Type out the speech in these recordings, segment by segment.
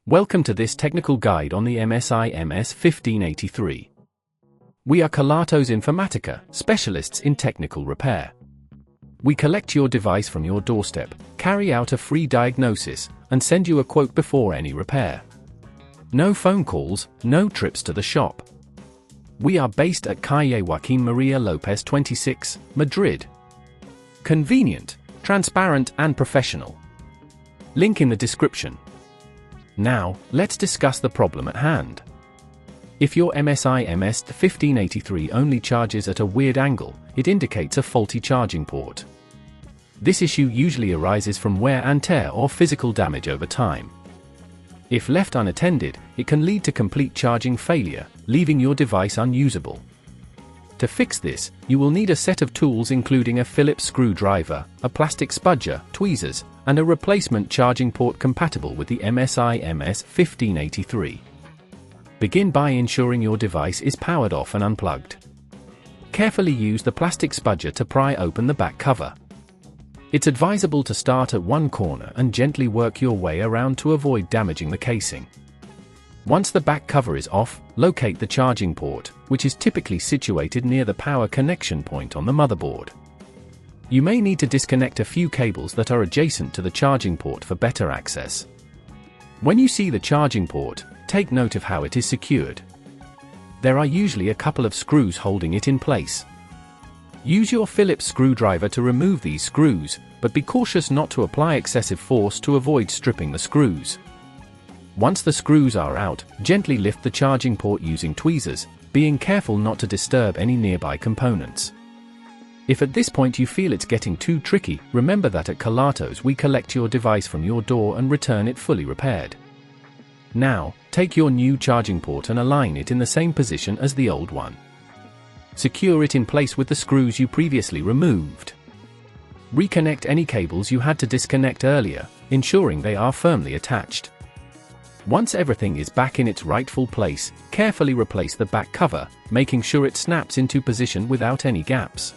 Welcome to this technical guide on the MSI MS-1583. We are Kelatos Informatica, specialists in technical repair. We collect your device from your doorstep, carry out a free diagnosis, and send you a quote before any repair. No phone calls, no trips to the shop. We are based at Calle Joaquín María López 26, Madrid. Convenient, transparent and professional. Link in the description. Now, let's discuss the problem at hand. If your MSI MS-1583 only charges at a weird angle, it indicates a faulty charging port. This issue usually arises from wear and tear or physical damage over time. If left unattended, it can lead to complete charging failure, leaving your device unusable. To fix this, you will need a set of tools including a Phillips screwdriver, a plastic spudger, tweezers, and a replacement charging port compatible with the MSI MS-1583. Begin by ensuring your device is powered off and unplugged. Carefully use the plastic spudger to pry open the back cover. It's advisable to start at one corner and gently work your way around to avoid damaging the casing. Once the back cover is off, locate the charging port, which is typically situated near the power connection point on the motherboard. You may need to disconnect a few cables that are adjacent to the charging port for better access. When you see the charging port, take note of how it is secured. There are usually a couple of screws holding it in place. Use your Phillips screwdriver to remove these screws, but be cautious not to apply excessive force to avoid stripping the screws. Once the screws are out, gently lift the charging port using tweezers, being careful not to disturb any nearby components. If at this point you feel it's getting too tricky, remember that at Kelatos we collect your device from your door and return it fully repaired. Now, take your new charging port and align it in the same position as the old one. Secure it in place with the screws you previously removed. Reconnect any cables you had to disconnect earlier, ensuring they are firmly attached. Once everything is back in its rightful place, carefully replace the back cover, making sure it snaps into position without any gaps.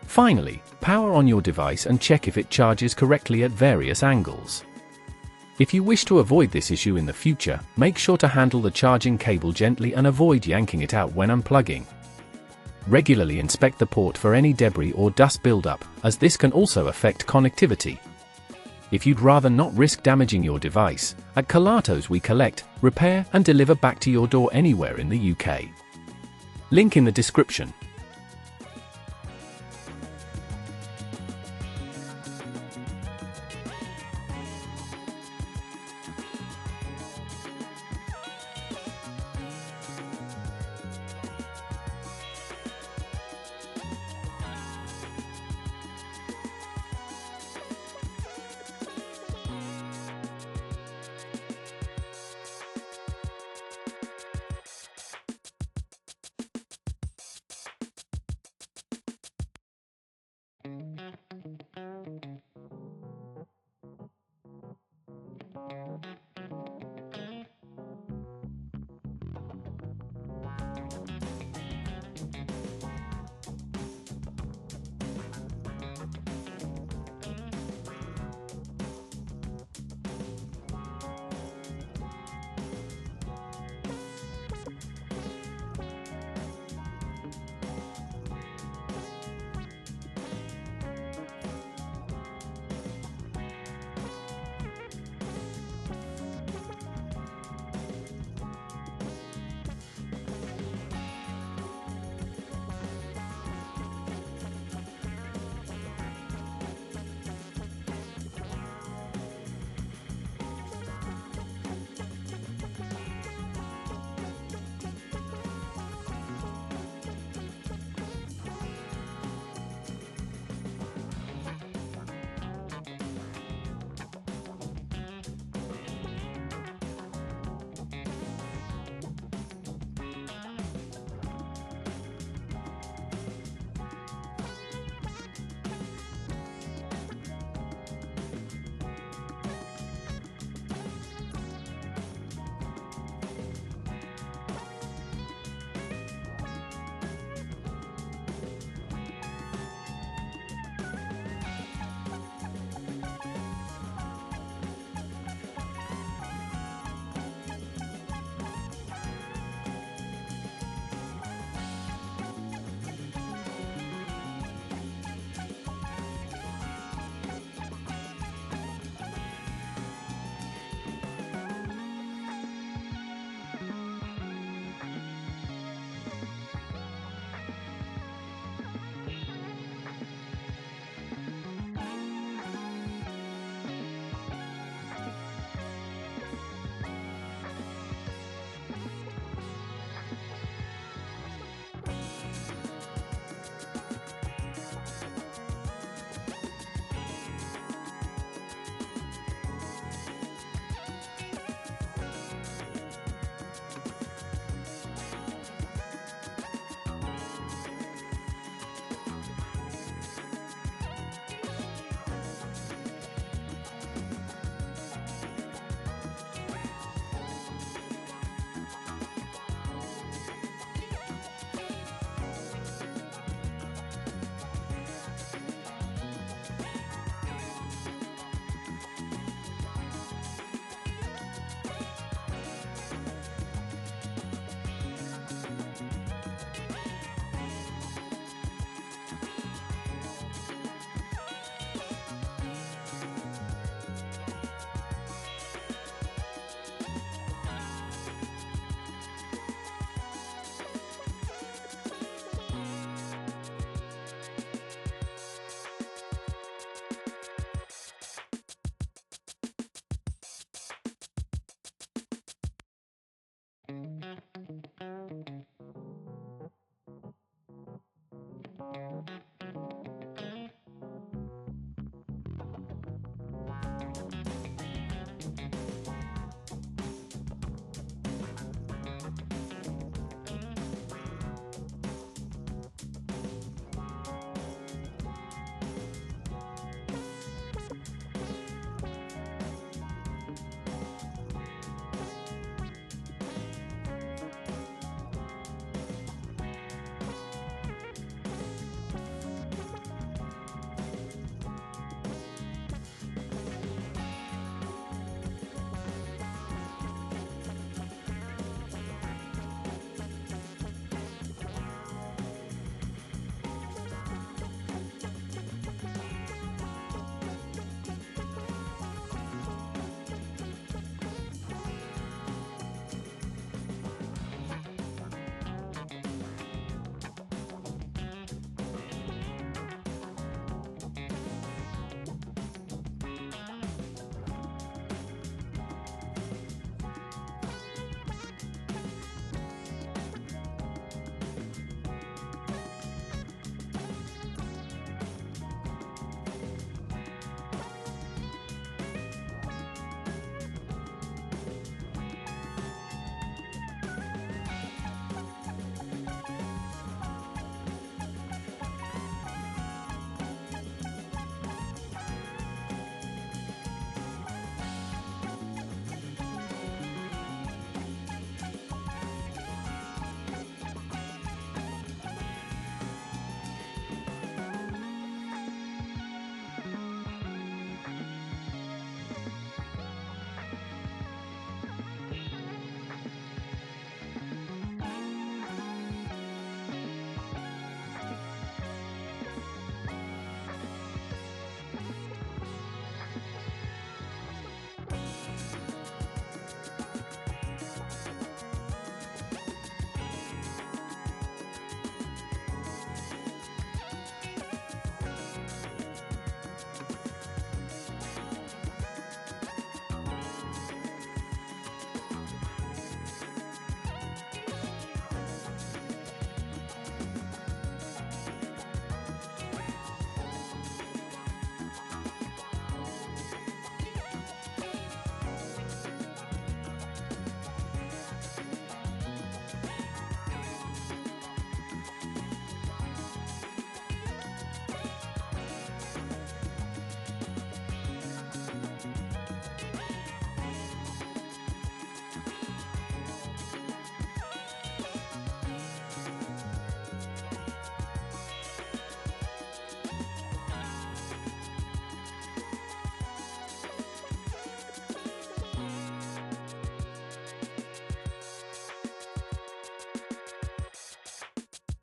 Finally, power on your device and check if it charges correctly at various angles. If you wish to avoid this issue in the future, make sure to handle the charging cable gently and avoid yanking it out when unplugging. Regularly inspect the port for any debris or dust buildup, as this can also affect connectivity. If you'd rather not risk damaging your device, at Kelatos we collect, repair and deliver back to your door anywhere in the UK. Link in the description.